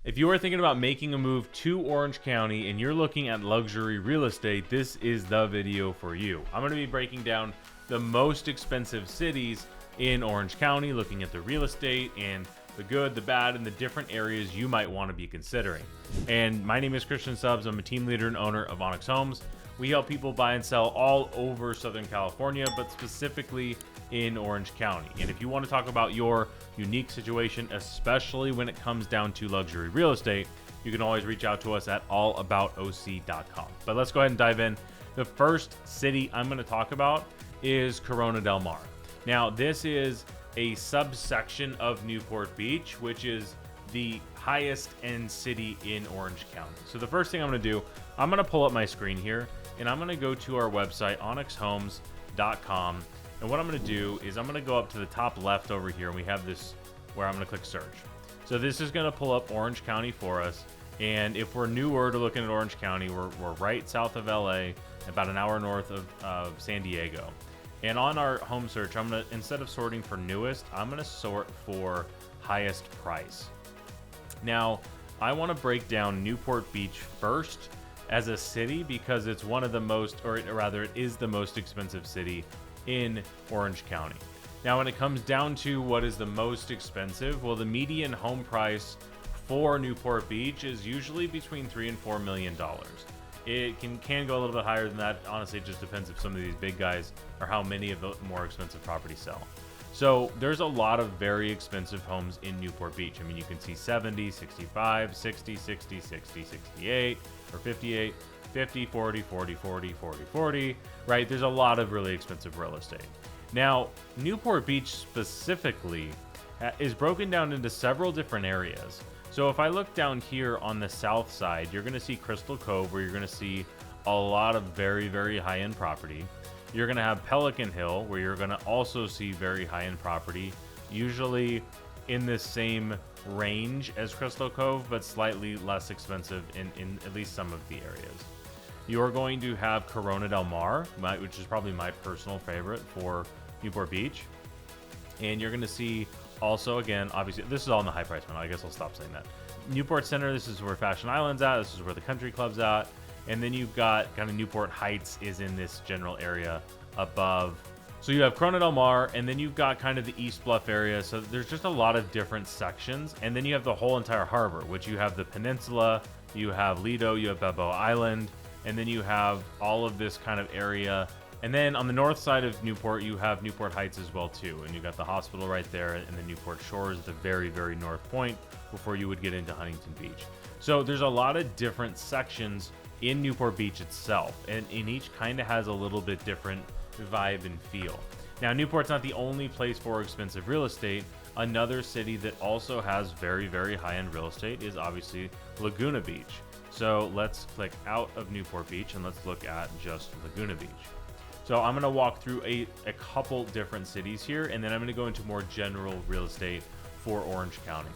If you are thinking about making a move to Orange County and you're looking at luxury real estate, this is the video for you. I'm going to be breaking down the most expensive cities in Orange County, looking at the real estate and the good, the bad, and the different areas you might want to be considering. And my name is Christian Stubbs. I'm a team leader and owner of Onyx Homes. We help people buy and sell all over Southern California, but specifically in Orange County. And if you want to talk about your unique situation, especially when it comes down to luxury real estate, you can always reach out to us at allaboutoc.com. But let's go ahead and dive in. The first city I'm going to talk about is Corona del Mar. Now, this is a subsection of Newport Beach, which is the highest end city in Orange County. So the first thing I'm going to do, I'm going to pull up my screen here and I'm going to go to our website, onyxhomes.com. And what I'm going to do is I'm going to go up to the top left over here and we have this where I'm going to click search. So this is going to pull up Orange County for us. And if we're newer to looking at Orange County, we're right south of LA, about an hour north of San Diego. And on our home search, I'm going to, instead of sorting for newest, I'm going to sort for highest price. Now, I want to break down Newport Beach first as a city because it's one of the most, or rather it is the most expensive city in Orange County. Now, when it comes down to what is the most expensive, well, the median home price for Newport Beach is usually between $3 and $4 million. It can go a little bit higher than that. Honestly, it just depends if some of these big guys or how many of the more expensive properties sell. So there's a lot of very expensive homes in Newport Beach. I mean, you can see 70, 65, 60, 60, 60, 68, or 58, 50, 40, 40, 40, 40, 40, right? There's a lot of really expensive real estate. Now, Newport Beach specifically is broken down into several different areas. So if I look down here on the south side, you're going to see Crystal Cove, where you're going to see a lot of very, very high-end property. You're going to have Pelican Hill, where you're going to also see very high-end property, usually in the same range as Crystal Cove, but slightly less expensive in at least some of the areas. You're going to have Corona del Mar, which is probably my personal favorite for Newport Beach. And you're going to see also, again, obviously, this is all in the high price one. I guess I'll stop saying that. Newport Center, this is where Fashion Island's at. This is where the country club's at. And then you've got kind of Newport Heights is in this general area above. So you have Corona del Mar, and then you've got kind of the East Bluff area. So there's just a lot of different sections. And then you have the whole entire harbor, which you have the peninsula, you have Lido, you have Balboa Island, and then you have all of this kind of area. And then on the north side of Newport, you have Newport Heights as well too. And you've got the hospital right there, and the Newport Shores at the very, very north point before you would get into Huntington Beach. So there's a lot of different sections in Newport Beach itself, and each kind of has a little bit different vibe and feel. Now, Newport's not the only place for expensive real estate. Another city that also has very, very high-end real estate is obviously Laguna Beach. So let's click out of Newport Beach and let's look at just Laguna Beach. So I'm going to walk through a couple different cities here, and then I'm going to go into more general real estate for Orange County.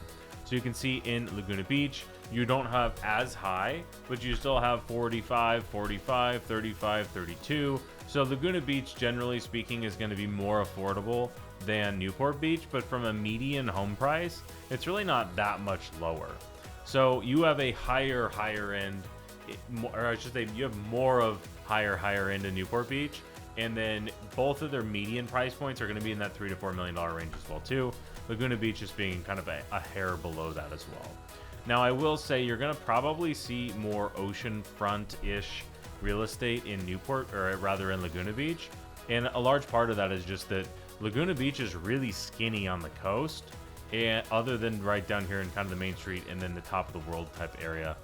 So you can see in Laguna Beach, you don't have as high, but you still have 45, 45, 35, 32. So Laguna Beach, generally speaking, is going to be more affordable than Newport Beach, but from a median home price, it's really not that much lower. So you have a higher end, or I should say you have more of higher end in Newport Beach. And then both of their median price points are going to be in that $3 to $4 million range as well too. Laguna Beach is being kind of a hair below that as well. Now, I will say you're going to probably see more oceanfront-ish real estate in Newport, or rather in Laguna Beach. And a large part of that is just that Laguna Beach is really skinny on the coast, and other than right down here in kind of the main street and then the top of the world type area.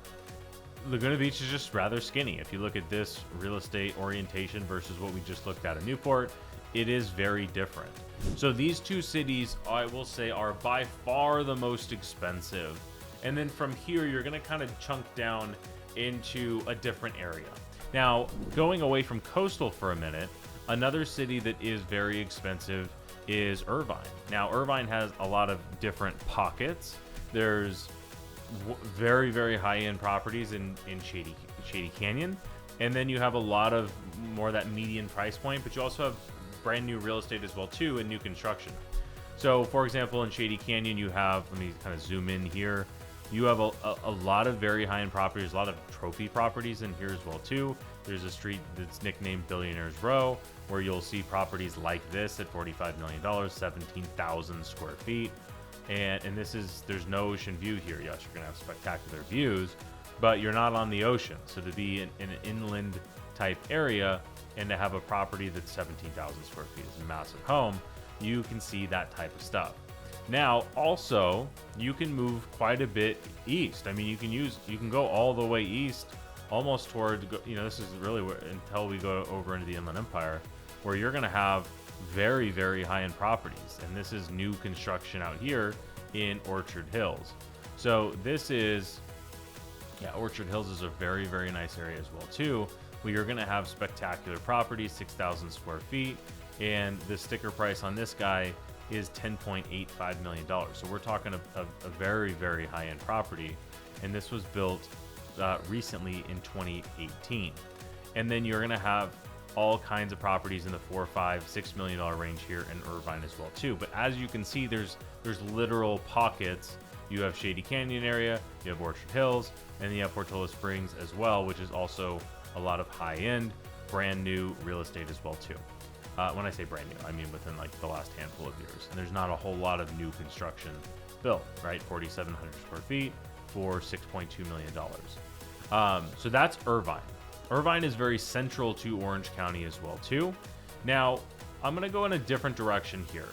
Laguna Beach is just rather skinny. If you look at this real estate orientation versus what we just looked at in Newport, it is very different. So these two cities, I will say, are by far the most expensive. And then from here, you're going to kind of chunk down into a different area. Now, going away from coastal for a minute, another city that is very expensive is Irvine. Now, Irvine has a lot of different pockets. There's very, very high-end properties in Shady Canyon, and then you have a lot of more that median price point, but you also have brand new real estate as well too, and new construction. So for example, in Shady Canyon, you have, let me kind of zoom in here, You have a lot of very high-end properties, a lot of trophy properties in here as well too. There's a street that's nicknamed Billionaires Row, where you'll see properties like this at $45 million, 17,000 square feet. And there's no ocean view here. Yes, you're gonna have spectacular views, but you're not on the ocean. So to be in an inland type area and to have a property that's 17,000 square feet is a massive home, you can see that type of stuff. Now, also, you can move quite a bit east. I mean, you can go all the way east, almost toward, this is really until we go over into the Inland Empire, where you're going to have very, very high-end properties. And this is new construction out here in Orchard Hills. So this is, Orchard Hills is a very, very nice area as well, too, where you're going to have spectacular properties, 6,000 square feet. And the sticker price on this guy is $10.85 million. So we're talking a very, very high-end property. And this was built recently in 2018. And then you're going to have all kinds of properties in the $4, $5, $6 million range here in Irvine as well too. But as you can see, there's literal pockets. You have Shady Canyon area, you have Orchard Hills, and then you have Portola Springs as well, which is also a lot of high-end, brand new real estate as well too. When I say brand new, I mean within like the last handful of years. And there's not a whole lot of new construction built, right? 4,700 square feet for $6.2 million. So that's Irvine. Irvine is very central to Orange County as well too. Now, I'm gonna go in a different direction here.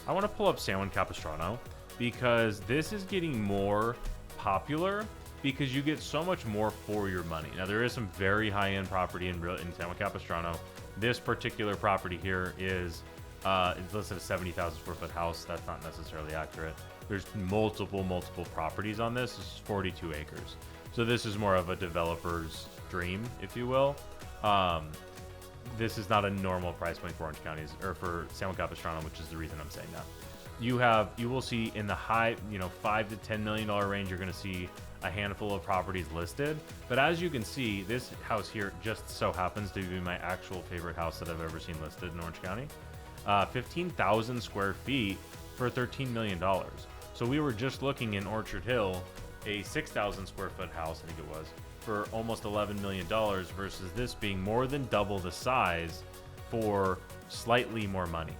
I wanna pull up San Juan Capistrano because this is getting more popular because you get so much more for your money. Now, there is some very high-end property in San Juan Capistrano. This particular property here is it's listed as 70,000 square foot house. That's not necessarily accurate. There's multiple properties on this. This is 42 acres. So this is more of a developer's dream, if you will. This is not a normal price point for Orange County or for San Juan Capistrano, which is the reason I'm saying that. You will see in the high, $5 to $10 million range, you're going to see a handful of properties listed. But as you can see, this house here just so happens to be my actual favorite house that I've ever seen listed in Orange County. 15,000 square feet for $13 million. So we were just looking in Orchard Hill, a 6,000 square foot house, I think it was, for almost $11 million versus this being more than double the size for slightly more money.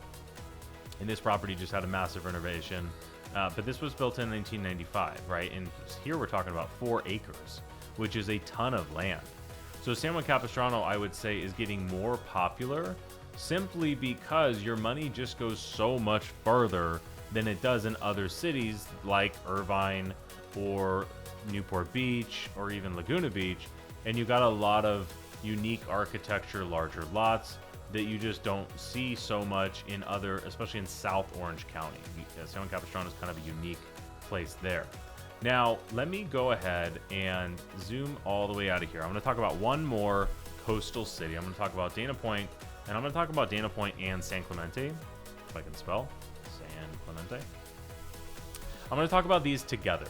And this property just had a massive renovation. But this was built in 1995, right? And here we're talking about 4 acres, which is a ton of land. So San Juan Capistrano, I would say, is getting more popular simply because your money just goes so much further than it does in other cities like Irvine or Newport Beach or even Laguna Beach. And you got a lot of unique architecture, larger lots that you just don't see so much in other, especially in South Orange County. San Juan Capistrano is kind of a unique place there. Now, let me go ahead and zoom all the way out of here. I'm going to talk about one more coastal city. I'm going to talk about Dana Point, and I'm going to talk about Dana Point and San Clemente, if I can spell San Clemente. I'm going to talk about these together.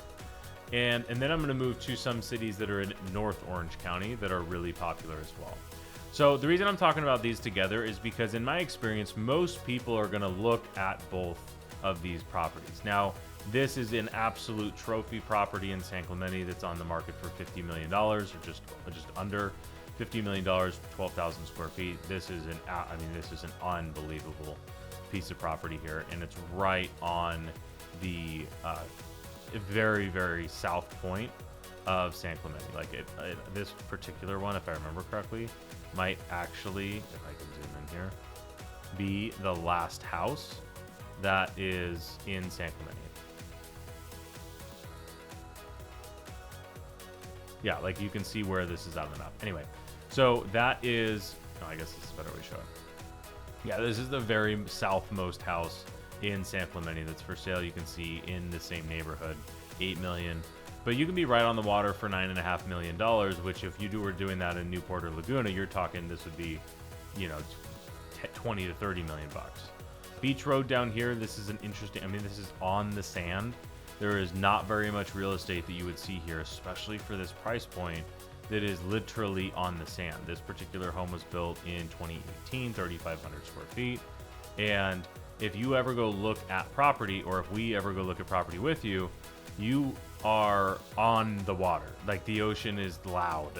And then I'm going to move to some cities that are in North Orange County that are really popular as well. So the reason I'm talking about these together is because in my experience, most people are going to look at both of these properties. Now, this is an absolute trophy property in San Clemente that's on the market for $50 million or just under $50 million, 12,000 square feet. This is an unbelievable piece of property here, and it's right on the very, very south point of San Clemente. Like this particular one, if I remember correctly, might actually, if I can zoom in here, be the last house that is in San Clemente. Yeah, like you can see where this is on the map. Anyway, so that is, I guess this is a better way to show it. Yeah, this is the very southmost house in San Clemente that's for sale. You can see in the same neighborhood, $8 million. But you can be right on the water for $9.5 million, which if you were doing that in Newport or Laguna, you're talking this would be, 20 to 30 million bucks. Beach Road down here, this is an interesting, this is on the sand. There is not very much real estate that you would see here, especially for this price point that is literally on the sand. This particular home was built in 2018, 3,500 square feet. And if you ever go look at property, or if we ever go look at property with you, you are on the water. Like, the ocean is loud.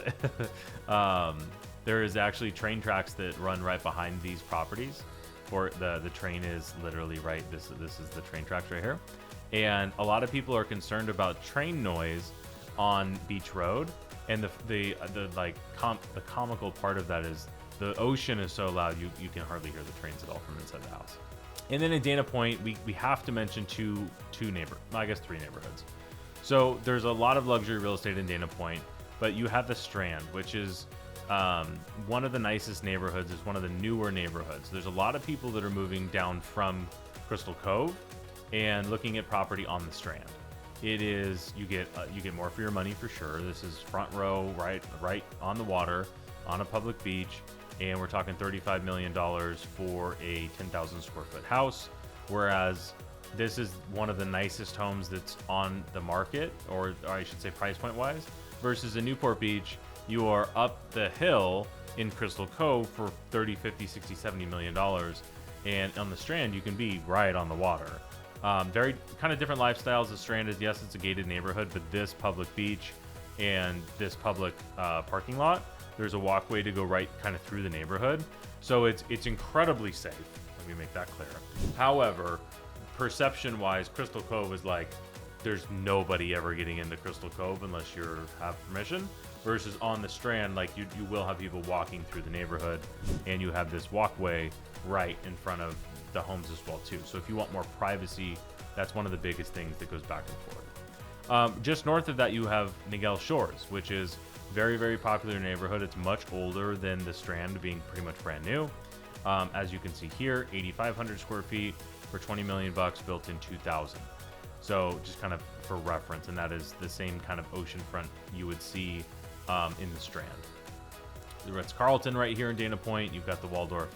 There is actually train tracks that run right behind these properties. For the train is literally right. This is the train tracks right here. And a lot of people are concerned about train noise on Beach Road. And the comical part of that is the ocean is so loud you can hardly hear the trains at all from inside the house. And then in Dana Point, we have to mention three neighborhoods. So there's a lot of luxury real estate in Dana Point, but you have the Strand, which is one of the nicest neighborhoods. It's one of the newer neighborhoods. There's a lot of people that are moving down from Crystal Cove and looking at property on the Strand. It is you get more for your money for sure. This is front row, right on the water, on a public beach, and we're talking $35 million for a 10,000 square foot house, whereas this is one of the nicest homes that's on the market, or I should say price point wise, versus in Newport Beach, you are up the hill in Crystal Cove for 30, 50, 60, 70 million dollars, and on the Strand you can be right on the water. Very kind of different lifestyles. The Strand is, yes, it's a gated neighborhood, but this public beach and this public parking lot, there's a walkway to go right kind of through the neighborhood, so it's incredibly safe. Let me make that clear. However, perception wise, Crystal Cove is like, there's nobody ever getting into Crystal Cove unless you have permission, versus on the Strand, like you will have people walking through the neighborhood, and you have this walkway right in front of the homes as well too. So if you want more privacy, that's one of the biggest things that goes back and forth. Just north of that, you have Niguel Shores, which is very, very popular neighborhood. It's much older than the Strand, being pretty much brand new. As you can see here, 8,500 square feet for 20 million bucks, built in 2000. So just kind of for reference, and that is the same kind of oceanfront you would see in the Strand. The Ritz-Carlton right here in Dana Point. You've got the Waldorf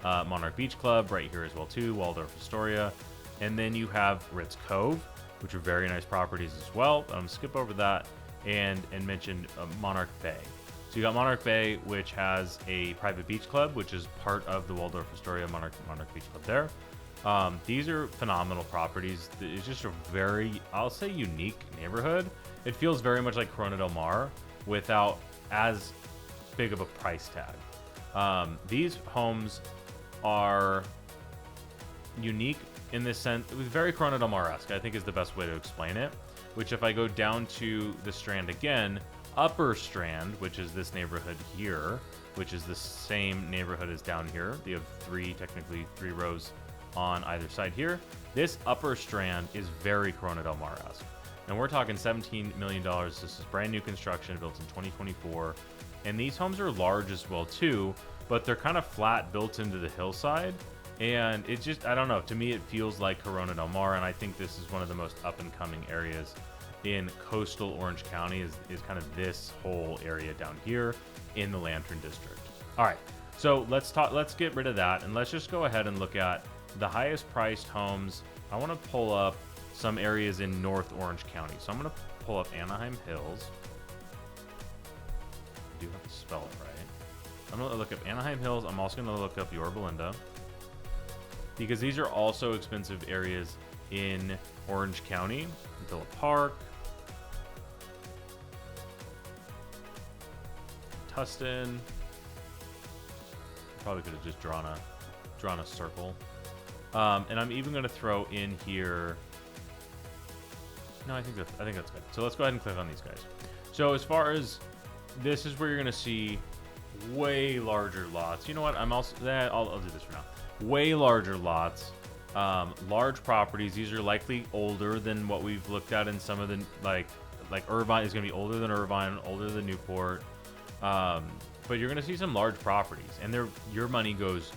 Monarch Beach Club right here as well too, Waldorf Astoria. And then you have Ritz Cove, which are very nice properties as well. I'm gonna skip over that and mention Monarch Bay. So you got Monarch Bay, which has a private beach club, which is part of the Waldorf Astoria Monarch Beach Club there. These are phenomenal properties. It's just a very, I'll say, unique neighborhood. It feels very much like Corona Del Mar without as big of a price tag. These homes are unique in this sense. It was very Corona Del Mar-esque, I think, is the best way to explain it. Which, if I go down to the Strand again, Upper Strand, which is this neighborhood here, which is the same neighborhood as down here. You have technically three rows on either side here. This Upper Strand is very Corona Del Mar-esque. And we're talking $17 million. This is brand new construction, built in 2024. And these homes are large as well too, but they're kind of flat, built into the hillside. And it just, I don't know, to me it feels like Corona Del Mar, and I think this is one of the most up and coming areas in coastal Orange County is kind of this whole area down here in the Lantern District. All right, so let's get rid of that, and let's just go ahead and look at the highest priced homes. I want to pull up some areas in North Orange County. So I'm going to pull up Anaheim Hills. I do have to spell it right. I'm going to look up Anaheim Hills. I'm also going to look up Yorba Linda, because these are also expensive areas in Orange County. Villa Park, Tustin. Probably could have just drawn a circle. And I'm even going to throw in here. No, I think that's good. So let's go ahead and click on these guys. So as far as this is where you're going to see way larger lots. You know what? I'll do this for now. Way larger lots, large properties. These are likely older than what we've looked at in some of the like Irvine is going to be older than Irvine, older than Newport. But you're going to see some large properties, and your money goes,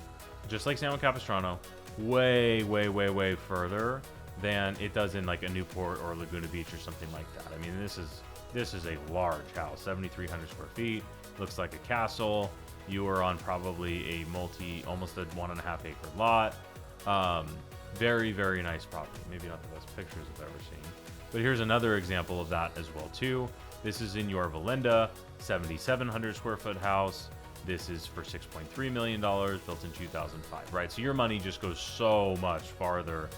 just like San Juan Capistrano, way, way, way, way further than it does in like a Newport or Laguna Beach or something like that. I mean, this is a large house, 7,300 square feet. Looks like a castle. You are on probably almost a 1.5 acre lot. Very, very nice property. Maybe not the best pictures I've ever seen, but here's another example of that as well too. This is in Yorba Linda, 7,700 square foot house. This is for $6.3 million, built in 2005, right? So your money just goes so much farther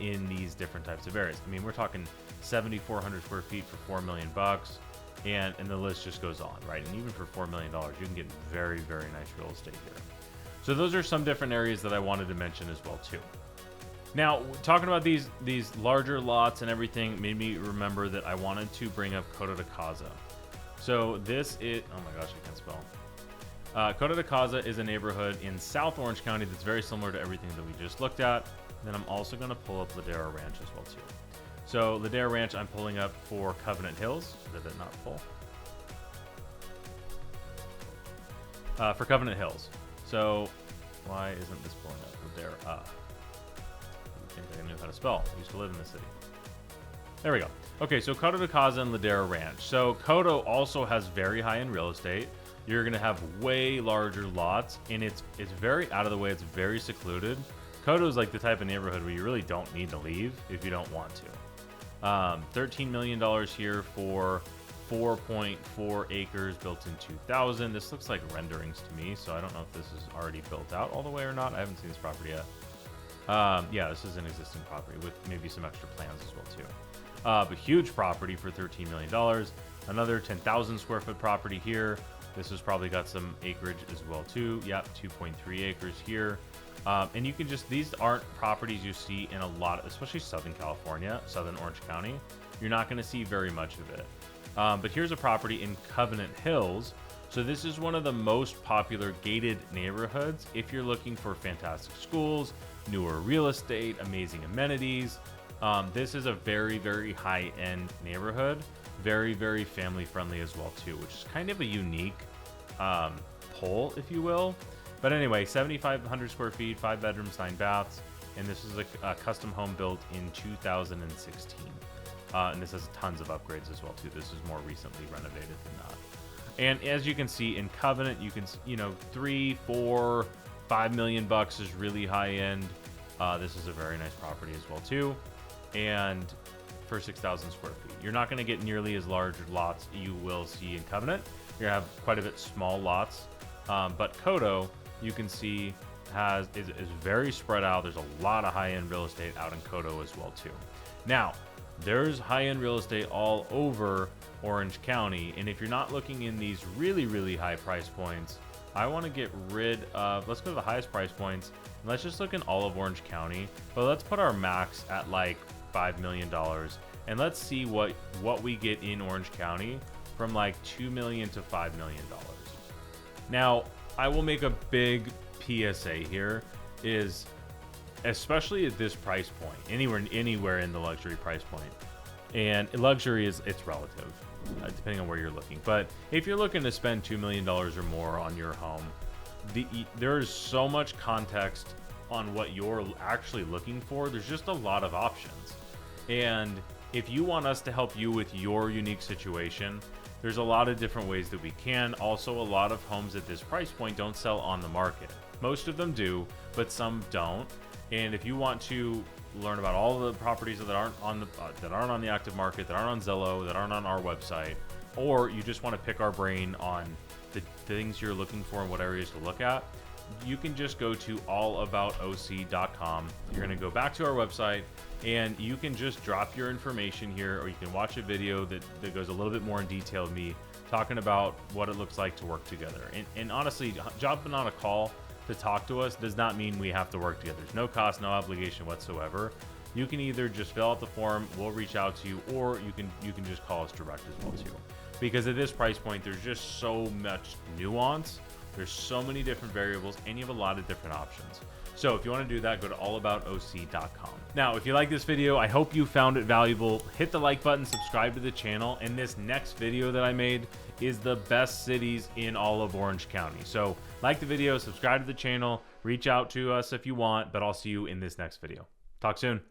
in these different types of areas. I mean, we're talking 7,400 square feet for $4 million, and the list just goes on, right? And even for $4 million, you can get very, very nice real estate here. So those are some different areas that I wanted to mention as well too. Now, talking about these larger lots and everything made me remember that I wanted to bring up Coto de Caza. So this is, oh my gosh, I can't spell. Coto de Caza is a neighborhood in South Orange County that's very similar to everything that we just looked at. Then I'm also going to pull up Ladera Ranch as well too. So Ladera Ranch I'm pulling up for Covenant Hills. Did it not pull? For Covenant Hills. So why isn't this pulling up Ladera? I think I knew how to spell. I used to live in the city. There we go. Okay, so Coto de Caza and Ladera Ranch. So Coto also has very high-end real estate. You're going to have way larger lots, and it's very out of the way. It's very secluded. Coto is like the type of neighborhood where you really don't need to leave if you don't want to. $13 million here for 4.4 acres built in 2000. This looks like renderings to me, so I don't know if this is already built out all the way or not. I haven't seen this property yet. Yeah, this is an existing property with maybe some extra plans as well too. But huge property for $13 million. Another 10,000 square foot property here. This has probably got some acreage as well too. Yep, 2.3 acres here. And you can just, these aren't properties you see in a lot, especially Southern California, Southern Orange County. You're not going to see very much of it. But here's a property in Covenant Hills. So this is one of the most popular gated neighborhoods if you're looking for fantastic schools, newer real estate, amazing amenities. This is a very, very high-end neighborhood. Very, very family-friendly as well too, which is kind of a unique pull, if you will. But anyway, 7,500 square feet, 5 bedrooms, 9 baths, and this is a custom home built in 2016. And this has tons of upgrades as well too. This is more recently renovated than that. And as you can see in Covenant, you can, you know, 3, 4, $5 million is really high end. This is a very nice property as well too, and for 6,000 square feet. You're not going to get nearly as large lots you will see in Covenant. You're going to have quite a bit small lots, but Coto, you can see, is very spread out. There's a lot of high-end real estate out in Coto as well too. Now, there's high-end real estate all over Orange County, and if you're not looking in these really, really high price points, I want to get rid of, let's go to the highest price points, and let's just look in all of Orange County, but let's put our max at like $5 million, and let's see what we get in Orange County from like $2 million to $5 million. Now, I will make a big PSA here, is especially at this price point, anywhere in the luxury price point, and luxury it's relative, depending on where you're looking. But if you're looking to spend $2 million or more on your home, there's so much context on what you're actually looking for. There's just a lot of options. And if you want us to help you with your unique situation, there's a lot of different ways that we can. Also, a lot of homes at this price point don't sell on the market. Most of them do, but some don't. And if you want to learn about all the properties that aren't on the active market, that aren't on Zillow, that aren't on our website, or you just want to pick our brain on the things you're looking for and what areas to look at, you can just go to allaboutoc.com. You're going to go back to our website, and you can just drop your information here, or you can watch a video that goes a little bit more in detail of me talking about what it looks like to work together. And honestly, jumping on a call to talk to us does not mean we have to work together. There's no cost, no obligation whatsoever. You can either just fill out the form, we'll reach out to you, or you can just call us direct as well too. Because at this price point, there's just so much nuance. There's so many different variables, and you have a lot of different options. So if you want to do that, go to allaboutoc.com. Now, if you like this video, I hope you found it valuable. Hit the like button, subscribe to the channel, and this next video that I made is the best cities in all of Orange County. So like the video, subscribe to the channel, reach out to us if you want, but I'll see you in this next video. Talk soon.